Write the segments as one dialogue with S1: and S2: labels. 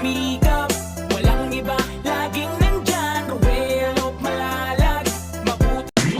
S1: sumikap. Walang iba, laging nandyan. Ruelo't malalag, mabuti.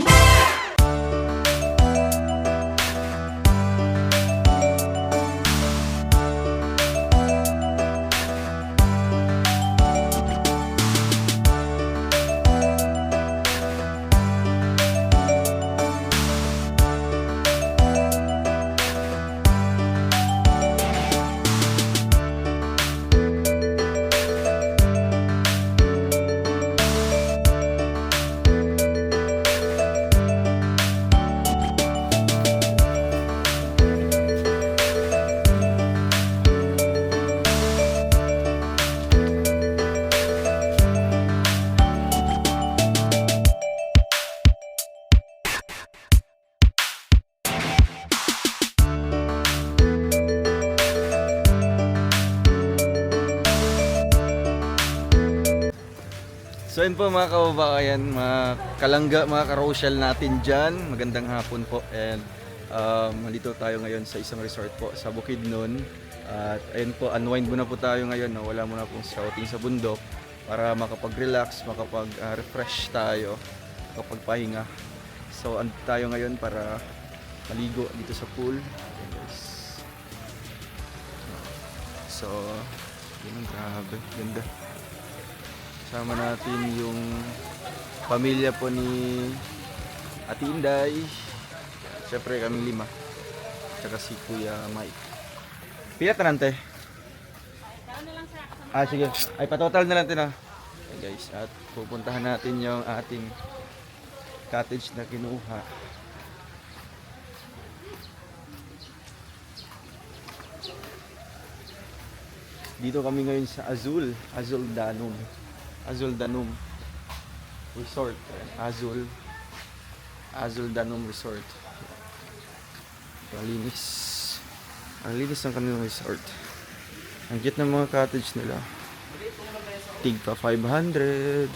S2: So yun po mga kababayan, mga kalangga, mga karosyal natin dyan. Magandang hapon po, and nandito tayo ngayon sa isang resort po sa Bukidnon. At ayun po, unwind muna po tayo ngayon, no? Wala muna pong scouting sa bundok para makapag-relax, makapag-refresh tayo, makapagpahinga. So andito tayo ngayon para maligo dito sa pool. Ayan, guys. So yun, grabe, ganda. Kasama natin yung pamilya po ni Ate Inday. Siyempre kaming 5. Tsaka si Kuya Mike. Pila tanante? Sige. Ay, patotal na lang ito na. Okay, guys, at pupuntahan natin yung ating cottage na kinuha. Dito kami ngayon sa Azul Danum Resort. Azul Danum Resort. Ang linis ng kanilang resort. Ang cute ng mga cottage nila. Tig pa 500.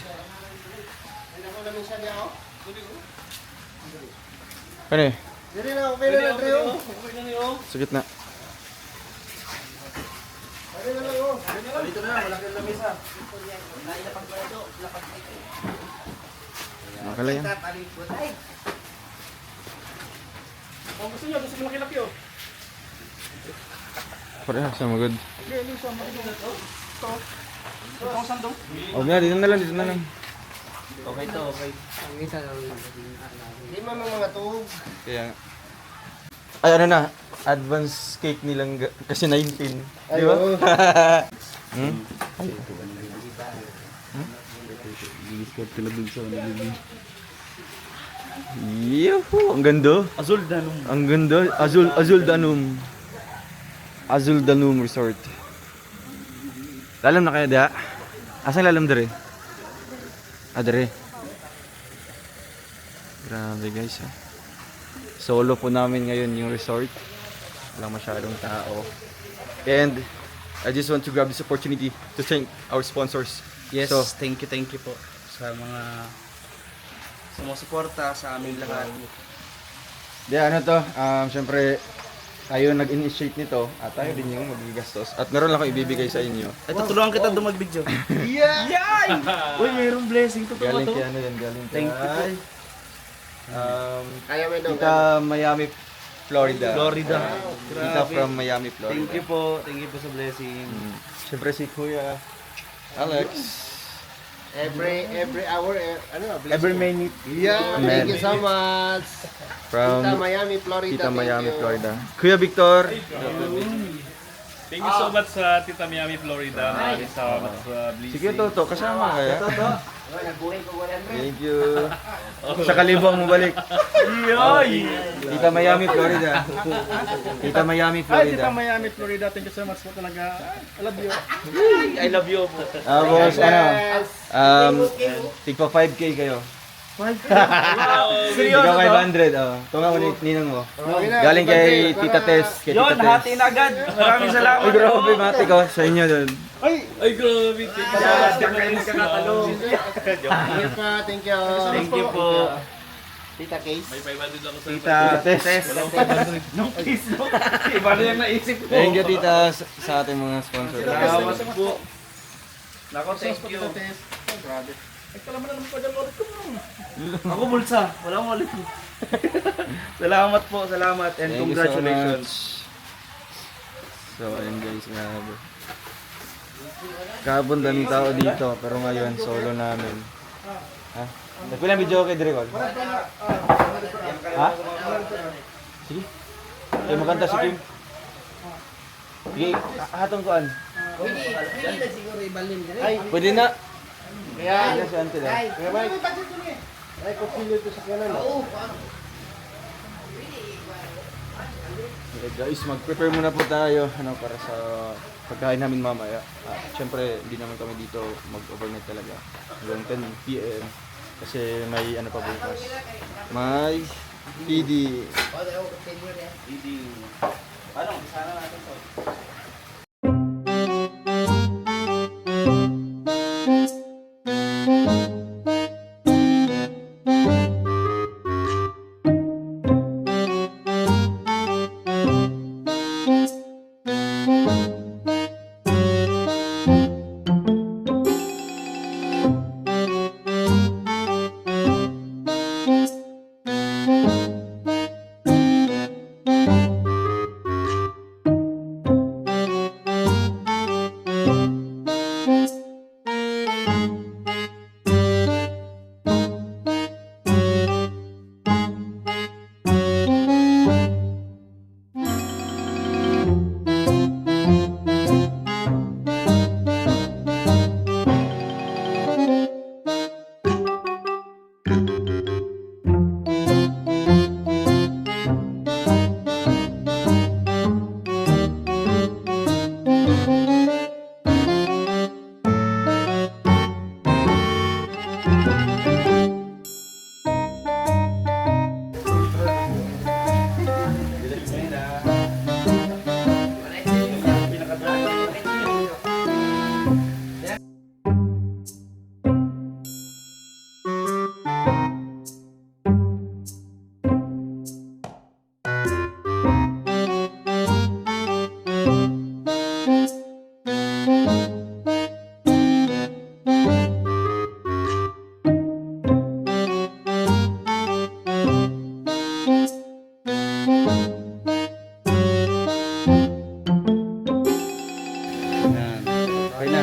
S2: Ano eh? Sa gitna.
S3: Dito na, malaki ang lamesa.
S2: Makala yan.
S3: Kung gusto nyo, gusto nyo laki-laki oh.
S2: Parehas, magod.
S3: Itong sandong.
S2: Dito na lang.
S3: Okay to, okay. Hindi man mga tuhog.
S2: Kaya, ay ano na, advance cake nilang kasi 19. Di ba? Yuhu! Ang ganda.
S3: Azul Danum.
S2: Ang ganda. Azul Danum Resort. Lalam na kayo diha? Asan lalam dere? Dere. Grabe guys ha. Solo po namin ngayon yung resort. Walang masyadong tao. And I just want to grab this opportunity to thank our sponsors.
S3: Yes,
S2: So,
S3: thank you po sa mga sumusuporta sa aming lahat.
S2: Syempre, tayo nag-initiate nito at tayo din yung magigastos. At meron lang ako ibibigay sa inyo.
S3: Ay, tutulungan kita doon mag-video. Yay! Uy, mayroong blessing. Totoo
S2: Galing
S3: to.
S2: kay ano yan, galing kay...
S3: Thank you po.
S2: Tita Miami, Florida.
S3: Florida.
S2: Tita
S3: Grabe.
S2: from Miami, Florida.
S3: Thank you po. Thank you po sa blessing.
S2: Siyempre si Kuya Alex.
S4: Every hour,
S2: Every minute.
S4: Yeah,
S2: Amen.
S4: thank you so much.
S2: From
S4: Tita Miami, Florida.
S2: Tita
S4: thank
S2: Miami,
S4: you.
S2: Florida. Kuya Victor.
S5: Thank you so much sa Tita Miami, Florida. Maraming salamat sa
S2: Si
S5: blessing.
S2: Kuya Toto, kasama kaya?
S4: Nagbuhay ko 100.
S2: Thank you. Sa kalibang mo balik.
S5: Yoy!
S2: Tita Miami, Florida. Tita Miami, Florida.
S3: Miami, Florida. Thank you so much po talaga. I love you.
S5: I love you po.
S2: Boss, tigpa 5K kayo.
S3: Seryoso
S2: Tigpa
S3: to?
S2: 500, Tunga mo ninang mo. Galing kay Tita Tess. Kay
S3: Yon,
S2: Tita
S3: hati
S2: Tess.
S3: na agad. Maraming salamat.
S2: Ay, grabe, mati ko sa inyo doon.
S5: Ay, grabe. Thank you so much.
S4: Thank you.
S3: Thank you po.
S4: Tita Case.
S5: May 500 ako sa
S3: Tita
S2: Tess.
S3: No, please, no. Iba na yung naisip ko.
S2: Thank you, Tita, sa ating mga sponsor.
S3: Salamat po.
S5: Nako, thank you.
S4: Grabe.
S3: Ako bulsa. Wala akong wallet. Salamat po, salamat. And
S2: Thank you
S3: congratulations.
S2: so much. So, ayun guys, grabe. Kahapon daming tao dito, pero ngayon, solo namin. Ha? Nagpilang video kay Dricol? Ha? Sige. Ay, maganda si Kim. Sige, hatong kuan. Pwede na.
S4: Kaya,
S2: Pwede na si Auntie lang.
S4: kaya Mike. Ay, kutsilyo ito sa kanan.
S2: Okay guys, mag-prepare muna po tayo para sa pagkain namin mamaya. Siyempre, hindi naman kami dito mag-overnight talaga. Hanggang 10 PM. Kasi may pa bukas. May PD. Okay na.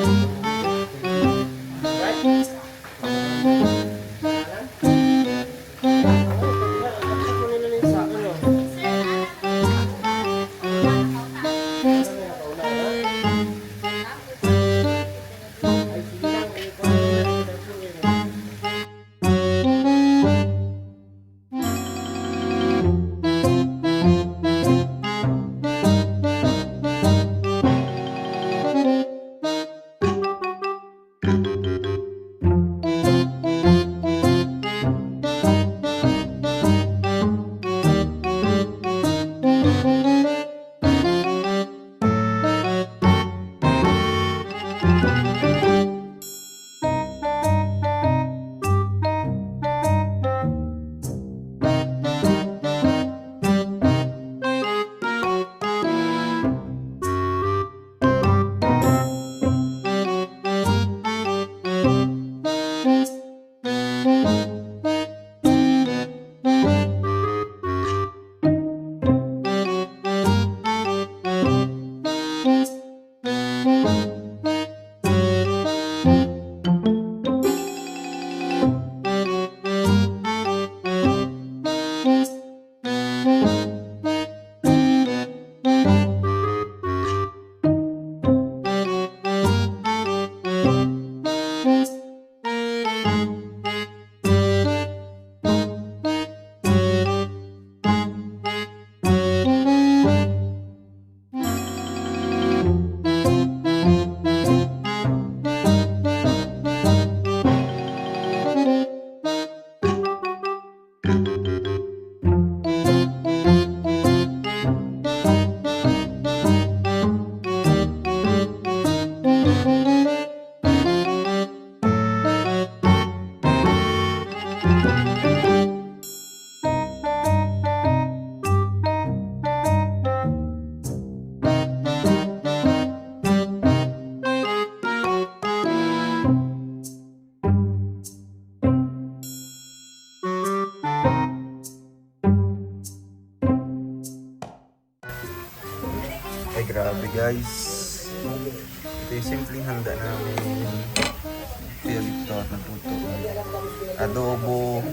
S2: guys. Ito yung simpleng handa namin. Ito ito at nagputo. Adobo.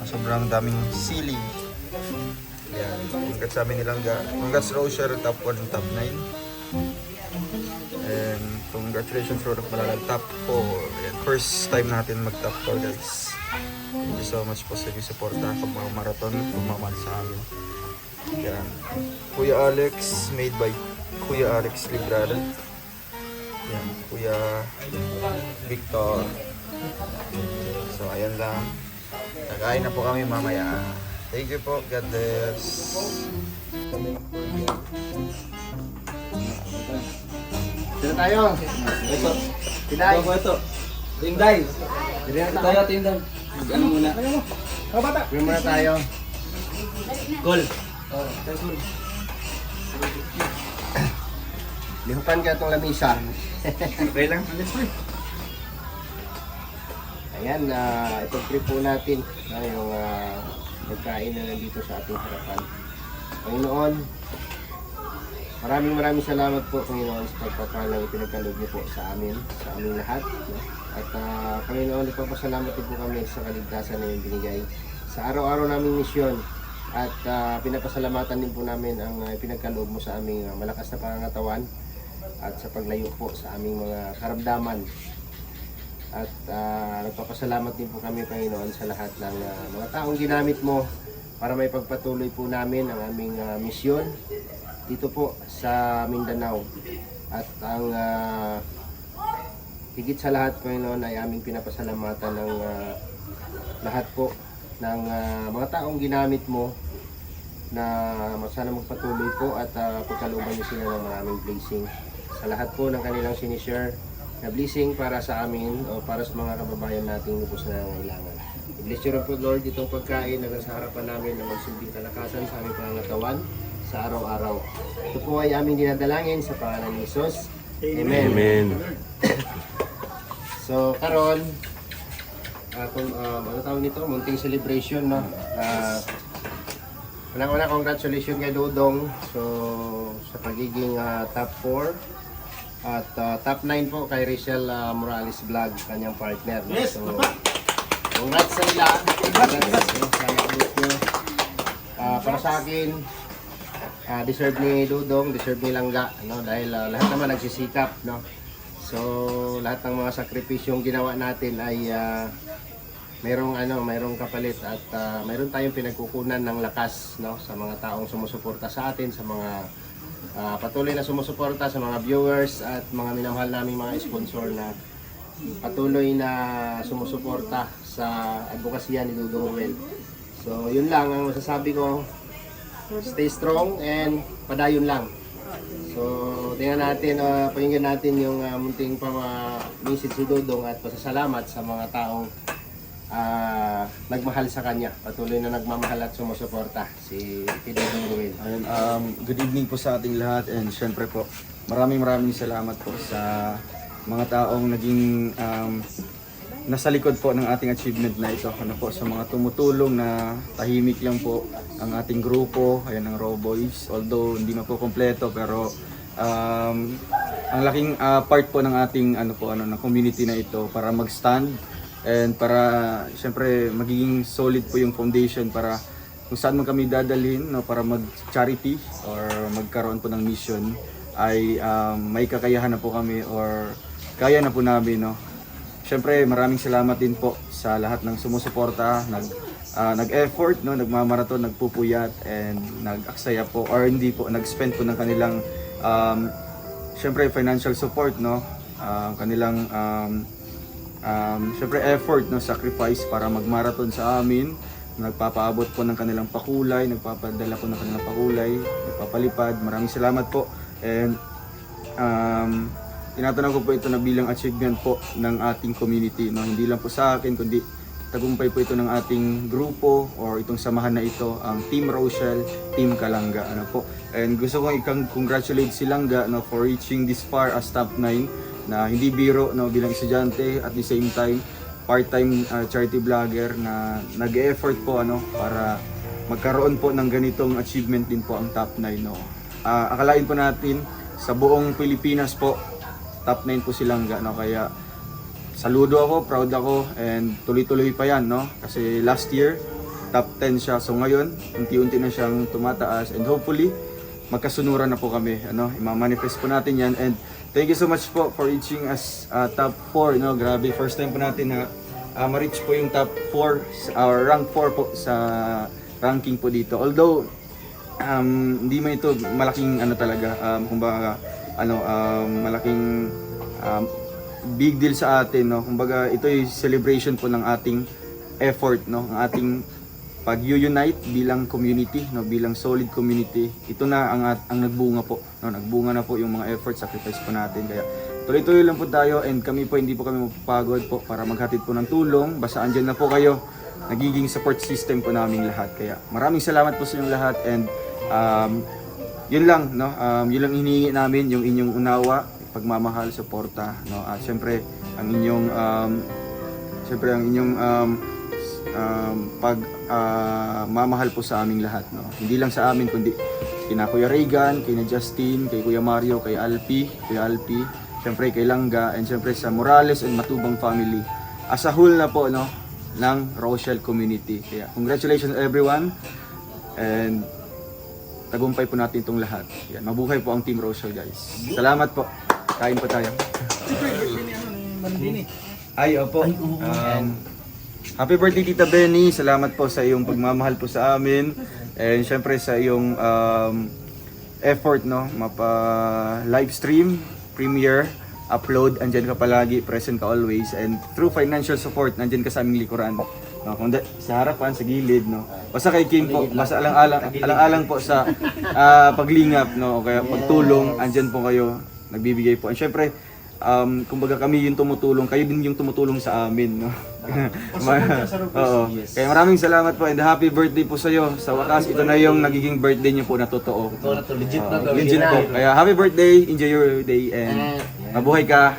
S2: Sobrang daming sili. Yan. Congrats sa amin nilangga. Congrats Rocher, top 1 and top 9. And congratulations Rodok Malalag, top 4. Yan. First time natin mag top 4 guys. Thank you so much po sa inyong suporta pag mga marathon, pagmamahal sa amin. Yan. Kuya Alex, made by Kuya Alex Librada. Yan. Kuya Victor. So, ayan lang. Kakain na po kami mamaya. Thank you po. God bless.
S4: Dito tayo. Tinay.
S3: Ito. Tinday.
S4: Dito na tayo.
S3: Tayo, tinday. Ano muna?
S4: Bili muna tayo.
S3: Gol.
S4: Lihupan ka itong lamisa.
S3: Okay lang. Let's go.
S4: Ayan, itong trip po natin. Yung pagkain na nandito sa ating harapan. Panginoon, maraming salamat po Panginoon sa pagpapalang ipinagkaloob niyo po sa amin lahat. No? At Panginoon, ipapasalamat din po kami sa kaligtasan na yung binigay sa araw-araw naming misyon. At pinapasalamatan din po namin ang ipinagkaloob mo sa aming malakas na pangangatawan at sa paglayo po sa aming mga karamdaman. At nagpapasalamat din po kami Panginoon sa lahat ng mga taong ginamit mo para may pagpatuloy po namin ang aming misyon dito po sa Mindanao. At ang higit sa lahat Panginoon ay aming pinapasalamatan ng lahat po ng mga taong ginamit mo na sana magpatuloy po at pagkalooban niyo sila ng maraming blessing sa lahat po ng kanilang sinishare na blessing para sa amin o para sa mga kababayan nating lubos na nangailangan. I-bless you po Lord itong pagkain na nasa harapan namin na magsilbing kalakasan sa aming pangangatawan sa araw-araw. Ito po ay aming dinadalangin sa pangalan ni Jesus. Amen.
S3: Amen.
S4: So, karon ano tawag nito? Munting celebration, no? Unang-una, congratulations kay Dodong. So, sa pagiging top 4. At top 9 po kay Rachel Morales Vlog, kanyang partner. No? So, congrats sa nila. Congrats sa nabot nyo. Para sa akin, deserve ni Dudong, deserve ni Langga. No? Dahil lahat naman nagsisikap. No? So, lahat ng mga sakripisyong ginawa natin ay mayroong kapalit at mayroon tayong pinagkukunan ng lakas, no? Sa mga taong sumusuporta sa atin, sa mga patuloy na sumusuporta sa mga viewers at mga minamahal naming mga sponsor na patuloy na sumusuporta sa advokasya ni Dudong Ruel. So yun lang ang masasabi ko. Stay strong and padayon lang. So tingnan natin, pakinggan natin yung munting message ni Dudong at pasasalamat sa mga taong nagmahal sa kanya, patuloy na nagmamahal at sumusuporta si Dudong Ruel.
S2: Ayun, good evening po sa ating lahat and syempre po maraming salamat po sa mga taong naging nasa likod po ng ating achievement na ito. Ano po, sa mga tumutulong na tahimik lang po ang ating grupo, ayan ang Raw Boys. Although hindi na po kompleto pero ang laking part po ng ating ng community na ito para mag-stand and para syempre magiging solid po yung foundation para kung saan man kami dadalhin, no, para mag-charity or magkaroon po ng mission ay may kakayahan na po kami or kaya na po namin, no. Syempre maraming salamat din po sa lahat ng sumusuporta, nag-effort, no, nagmamaraton, nagpupuyat and nag-aksaya po or hindi po nag-spend po ng kanilang syempre financial support, no, kanilang syempre effort, no, sacrifice para magmaraton sa amin. Nagpapaabot po ng kanilang pakulay, nagpapadala po ng kanilang pakulay, nagpapalipad. Maraming salamat po. And tinatanong ko po ito na bilang achievement po ng ating community, no? Hindi lang po sa akin kundi tagumpay po ito ng ating grupo or itong samahan na ito, ang Team Rochelle, Team Kalangga, ano po. And gusto kong i-congratulate si Langga, no, for reaching this far as top 9 na hindi biro, no, bilang estudyante at the same time part-time charity vlogger na nag-effort po para magkaroon po ng ganitong achievement din po ang top 9, no. Akalain po natin sa buong Pilipinas po, top 9 po silang no? Kaya saludo ako, proud ako, and tuloy-tuloy pa yan, no? Kasi last year, top 10 siya. So ngayon, unti-unti na siyang tumataas, and hopefully, magkasunuran na po kami, ano? I-manifest po natin yan, and thank you so much po for reaching us top 4, no? Grabe, first time po natin na ma-reach po yung top 4, or rank 4 po sa ranking po dito. Although, hindi man ito malaking ano talaga, kumbaga, malaking big deal sa atin, no? Kumbaga ito ay celebration po ng ating effort, no? Ang ating pag-unite bilang community, no? Bilang solid community. Ito na ang nagbunga po, no? Nagbunga na po yung mga effort, sacrifice po natin. Kaya tuloy-tuloy lang po tayo, and kami po hindi po kami mapapagod po para maghatid po ng tulong. Basta andyan na po kayo, nagiging support system po naming lahat. Kaya maraming salamat po sa inyong lahat, and yun lang, no? Yun lang hinihingi namin, yung inyong unawa, pagmamahal, suporta, no? At syempre ang inyong mamahal po sa aming lahat, no? Hindi lang sa amin kundi kina Kuya Reagan, kina Justin, kay Kuya Mario, kay Kuya Alpi, syempre kay Langga, and syempre sa Morales and Matubang family. As a whole na po, no, ng Rochelle community. Kaya congratulations everyone, and tagumpay po natin itong lahat. Yan, mabuhay po ang Team Rochelle, guys. Salamat po. Kain po tayo. Ay, opo. Happy birthday, Tita Benny. Salamat po sa iyong pagmamahal po sa amin. And syempre sa iyong effort, no, live stream, premiere, upload, andyan ka palagi, present ka always, and through financial support, andyan ka sa aming likuran. No, kung sa harapan, sa gilid, no. Basta kay Kim po, basta alang-alang po sa paglingap, no, o kaya pagtulong, andyan po kayo, nagbibigay po. And syempre, kumbaga kami yung tumutulong, kayo din yung tumutulong sa amin, no. Oo. Kaya maraming salamat po, and happy birthday po sa iyo. Sa wakas, ito na yung nagiging birthday niyo po na totoo.
S3: Ito na to, legit na to.
S2: Legit po. Kaya happy birthday, enjoy your day, and mabuhay ka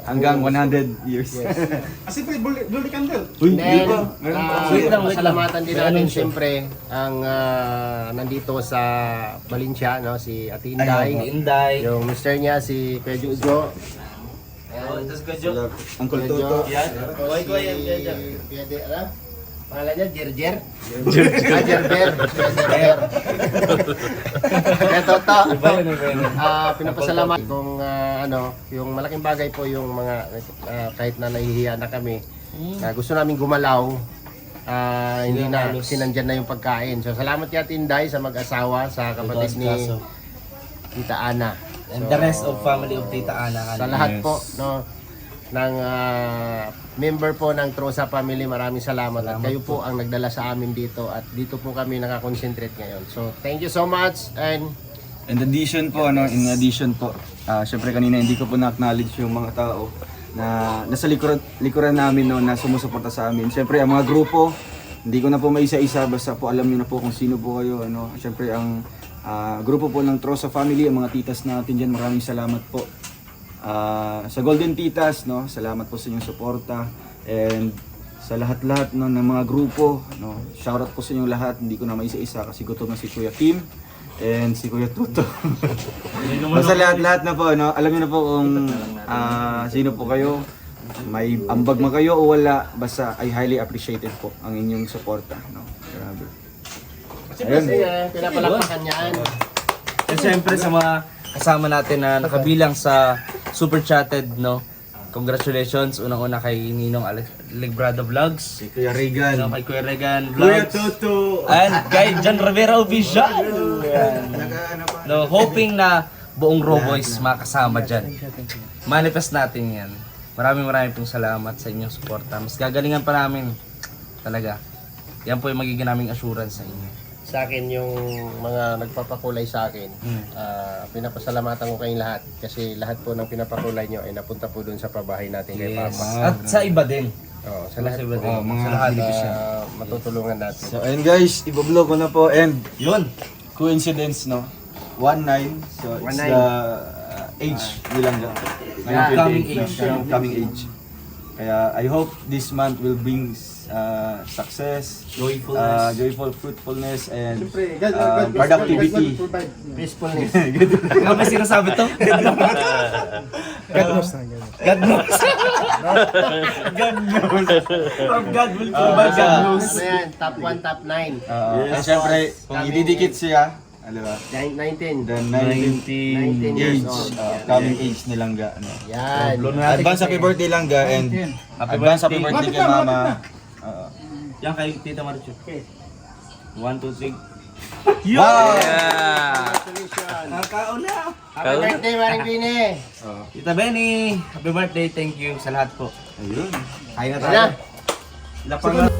S2: hanggang 100 years.
S6: Kasi po, Bloody Candle.
S4: Pasalamatan din natin siyempre ang nandito sa Valencia, no, si Ate Inday, yung mister niya si Kuya Jojo.
S2: Uncle Toto.
S4: Pangalan niya, Jerjer. Jerjer. Kaya Toto, pinapasalamat kung yung malaking bagay po yung mga kahit na nahihiya na kami, gusto namin gumalaw, hindi na sinandyan na yung pagkain. So salamat kay Ate Inday sa mag-asawa, sa kapatid ni Tita Ana.
S3: And the rest of family of Tita Ana.
S4: Sa lahat po, no, ng member po ng Trosa family, maraming salamat. At kayo po ang nagdala sa amin dito, at dito po kami nakakonsentrate ngayon. So thank you so much, and
S2: In addition po, syempre kanina hindi ko po na-acknowledge yung mga tao na nasa likuran namin, no, na sumusuporta sa amin. Syempre ang mga grupo, hindi ko na po maisa-isa, basta po alam niyo na po kung sino po kayo, ano. Syempre ang grupo po ng Trosa family, ang mga titas natin diyan, maraming salamat po. Sa Golden Titas, no, salamat po sa inyong suporta, and sa lahat-lahat, no, ng mga grupo, no, shoutout po sa inyong lahat. Hindi ko na maisa-isa kasi gutom na si Kuya Kim and si Kuya Tuto. Basta lahat-lahat na po, no, alam niyo na po kung sino po kayo, may ambag man kayo o wala, basta I highly appreciated po ang inyong suporta, no. Grabe.
S4: kasi pinapalakpakan niyan.
S3: And syempre sa mga kasama natin na nakabilang sa Super Chatted, no? Congratulations unang-una kay Ninong Alegrado Vlogs,
S2: Si Kuya Regan,
S3: no, kay Kuya Regan
S2: Kuya
S3: Vlogs,
S2: Tuto,
S3: and kay John Rivera Official. No, hoping na buong Raw Boys makasama dyan. Manifest natin yan. Maraming pong salamat sa inyong suporta. Mas gagalingan pa namin talaga. Yan po yung magiging naming assurance sa inyo.
S4: Sa akin yung mga nagpapakulay sa akin, pinapasalamatan ko kayong lahat, kasi lahat po ng pinapakulay nyo ay napunta po dun sa pabahay natin kay Papa.
S3: At sa iba din.
S4: Sa lahat po,
S2: mga
S4: sa lahat matutulungan natin.
S2: So ayun guys, ibablog ko na po, and
S3: Yun.
S2: coincidence, no, 19, so it's
S4: 19.
S2: the age nilang
S3: Coming age.
S2: coming age. Kaya I hope this month will bring success, joyful fruitfulness, and
S6: Siyempre, God
S2: productivity.
S6: will provide.
S4: Peacefulness.
S3: Ano ba sinasabi to?
S6: God knows na.
S3: God knows. God knows. From God will provide. God knows.
S4: Ano yan? Top 1, top 9.
S2: And syempre, kung ididikit siya, di ba?
S4: 19.
S2: The
S4: 19
S2: 19
S4: years
S2: age,
S4: old.
S2: coming age ni Langga. Ano.
S4: Yan.
S2: Advance happy birthday Langga and advance happy birthday kay Mama.
S3: Yan kay Tita Marichu. 1, 2, 3.
S2: Wow!
S4: Congratulations.
S3: Kauna.
S4: Happy birthday, Maring Bini.
S3: Tita Benny, happy birthday. Thank you sa lahat po.
S2: Ayun.
S3: Kain na
S4: Wala.
S3: tayo. Lapang